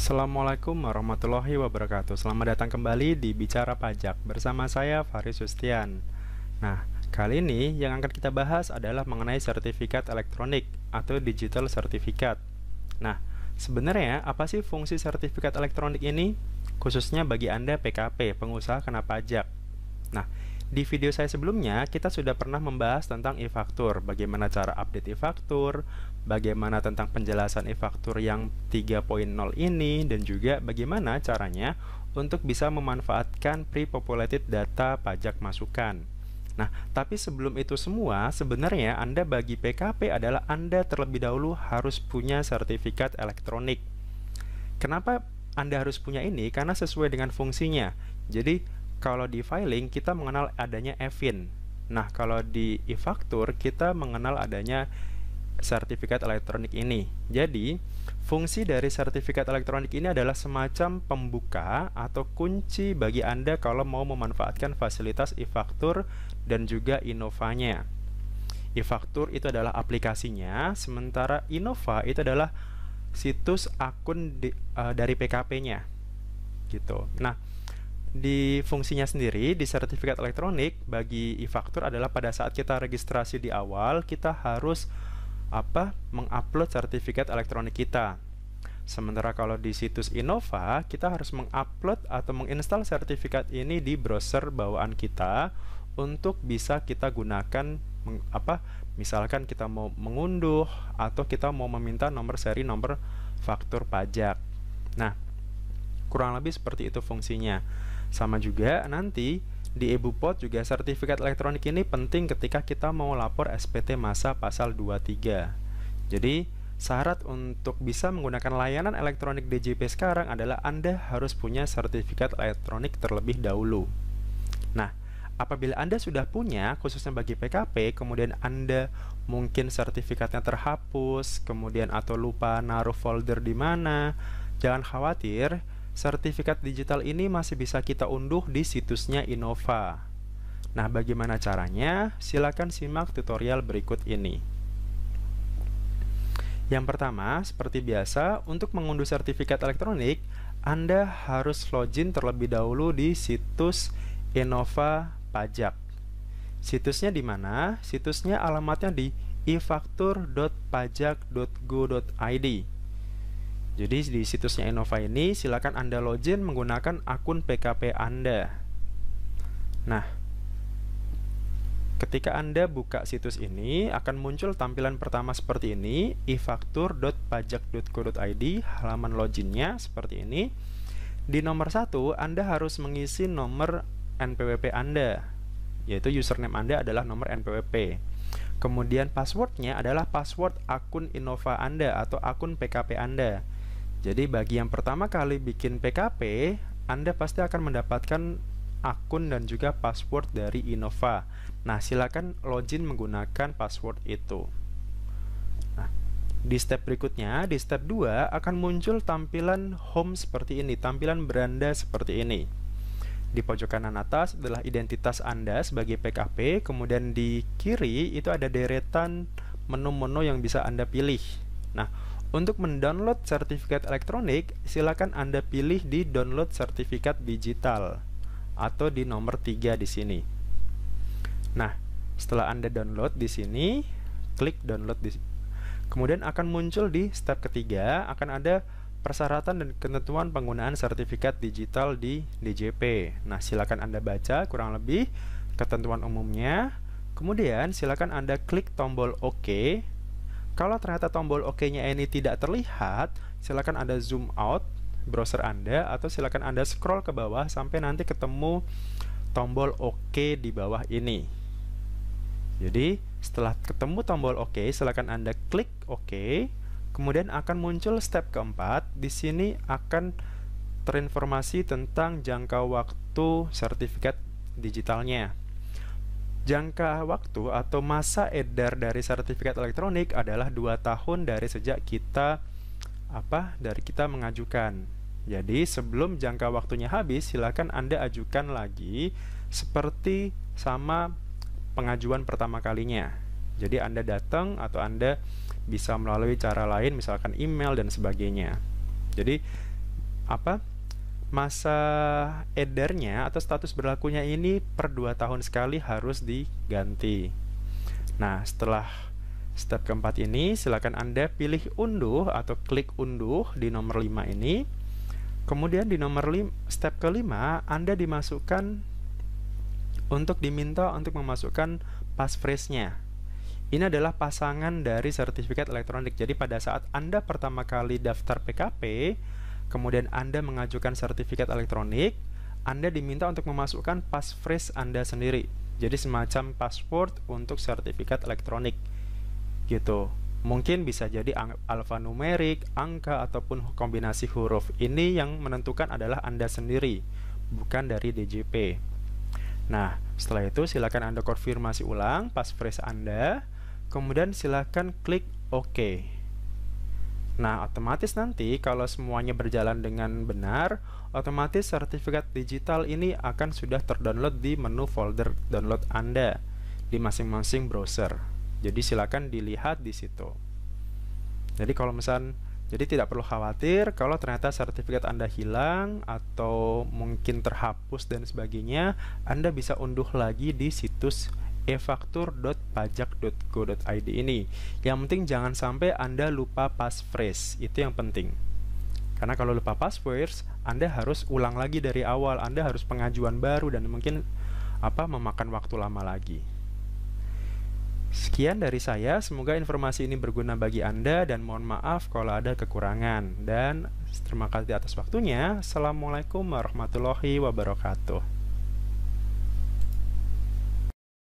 Assalamualaikum warahmatullahi wabarakatuh. Selamat datang kembali di Bicara Pajak bersama saya Faris Sustian. Nah, kali ini yang akan kita bahas adalah mengenai sertifikat elektronik atau digital certificate. Nah, sebenarnya apa sih fungsi sertifikat elektronik ini? Khususnya bagi Anda PKP, pengusaha kena pajak. Nah, di video saya sebelumnya, kita sudah pernah membahas tentang e-faktur, bagaimana cara update e-faktur, bagaimana tentang penjelasan e-faktur yang 3.0 ini, dan juga bagaimana caranya untuk bisa memanfaatkan pre-populated data pajak masukan. Nah, tapi sebelum itu semua, sebenarnya Anda bagi PKP adalah Anda terlebih dahulu harus punya sertifikat elektronik. Kenapa Anda harus punya ini? Karena sesuai dengan fungsinya. Jadi, kalau di filing kita mengenal adanya e-fin. Nah, kalau di e-faktur kita mengenal adanya sertifikat elektronik ini. Jadi, fungsi dari sertifikat elektronik ini adalah semacam pembuka atau kunci bagi Anda kalau mau memanfaatkan fasilitas e-faktur dan juga Innova-nya. E-faktur itu adalah aplikasinya, sementara Innova itu adalah situs akun dari PKP-nya. Gitu. Nah, di fungsinya sendiri, di sertifikat elektronik bagi e-faktur adalah pada saat kita registrasi di awal, kita harus mengupload sertifikat elektronik kita. Sementara kalau di situs Innova, kita harus mengupload atau menginstal sertifikat ini di browser bawaan kita untuk bisa kita gunakan misalkan kita mau mengunduh atau kita mau meminta nomor seri nomor faktur pajak. Nah, kurang lebih seperti itu fungsinya. Sama juga nanti di e-Bupot juga sertifikat elektronik ini penting ketika kita mau lapor SPT masa pasal 23. Jadi, syarat untuk bisa menggunakan layanan elektronik DJP sekarang adalah Anda harus punya sertifikat elektronik terlebih dahulu. Nah, apabila Anda sudah punya, khususnya bagi PKP, kemudian Anda mungkin sertifikatnya terhapus, kemudian atau lupa naruh folder di mana, jangan khawatir. Sertifikat digital ini masih bisa kita unduh di situsnya Innova. Nah, bagaimana caranya? Silakan simak tutorial berikut ini. Yang pertama, seperti biasa, untuk mengunduh sertifikat elektronik, Anda harus login terlebih dahulu di situs Innova Pajak. Situsnya di mana? Situsnya alamatnya di efaktur.pajak.go.id. Jadi di situsnya Innova ini silakan Anda login menggunakan akun PKP Anda. Nah, ketika Anda buka situs ini akan muncul tampilan pertama seperti ini, efaktur.pajak.go.id, halaman loginnya seperti ini. Di nomor 1 Anda harus mengisi nomor NPWP Anda, yaitu username Anda adalah nomor NPWP. Kemudian passwordnya adalah password akun Innova Anda atau akun PKP Anda. Jadi bagi yang pertama kali bikin PKP, Anda pasti akan mendapatkan akun dan juga password dari Innova. Nah, silakan login menggunakan password itu. Nah, di step berikutnya, di step 2 akan muncul tampilan home seperti ini, tampilan beranda seperti ini. Di pojok kanan atas adalah identitas Anda sebagai PKP, kemudian di kiri itu ada deretan menu-menu yang bisa Anda pilih. Nah, untuk mendownload sertifikat elektronik, silakan Anda pilih di download sertifikat digital atau di nomor 3 di sini. Nah, setelah Anda download di sini, klik download di sini. Kemudian akan muncul di step ketiga, akan ada persyaratan dan ketentuan penggunaan sertifikat digital di DJP. Nah, silakan Anda baca kurang lebih ketentuan umumnya. Kemudian silakan Anda klik tombol OK. Kalau ternyata tombol OK-nya ini tidak terlihat, silakan Anda zoom out browser Anda atau silakan Anda scroll ke bawah sampai nanti ketemu tombol OK di bawah ini. Jadi, setelah ketemu tombol OK, silakan Anda klik OK. Kemudian akan muncul step keempat. Di sini akan terinformasi tentang jangka waktu sertifikat digitalnya. Jangka waktu atau masa edar dari sertifikat elektronik adalah 2 tahun dari sejak kita mengajukan. Jadi sebelum jangka waktunya habis, silakan Anda ajukan lagi seperti sama pengajuan pertama kalinya. Jadi Anda datang atau Anda bisa melalui cara lain, misalkan email dan sebagainya. Jadi apa masa edarnya atau status berlakunya ini per 2 tahun sekali harus diganti. Nah, setelah step keempat ini, silakan Anda pilih unduh atau klik unduh di nomor 5 ini. Kemudian di nomor step kelima, Anda diminta untuk memasukkan passphrase-nya. Ini adalah pasangan dari sertifikat elektronik. Jadi pada saat Anda pertama kali daftar PKP, kemudian Anda mengajukan sertifikat elektronik, Anda diminta untuk memasukkan passphrase Anda sendiri. Jadi semacam password untuk sertifikat elektronik gitu. Mungkin bisa jadi alfanumerik, angka, ataupun kombinasi huruf. Ini yang menentukan adalah Anda sendiri, bukan dari DJP. Nah, setelah itu silakan Anda konfirmasi ulang passphrase Anda, kemudian silakan klik OK. Nah, otomatis nanti kalau semuanya berjalan dengan benar, otomatis sertifikat digital ini akan sudah terdownload di menu folder download Anda di masing-masing browser. Jadi silakan dilihat di situ. Jadi tidak perlu khawatir kalau ternyata sertifikat Anda hilang atau mungkin terhapus dan sebagainya, Anda bisa unduh lagi di situs efaktur.pajak.go.id ini. Yang penting jangan sampai Anda lupa passphrase, itu yang penting. Karena kalau lupa passphrase, Anda harus ulang lagi dari awal, Anda harus pengajuan baru dan mungkin memakan waktu lama lagi. Sekian dari saya, semoga informasi ini berguna bagi Anda dan mohon maaf kalau ada kekurangan. Dan terima kasih atas waktunya. Assalamualaikum warahmatullahi wabarakatuh.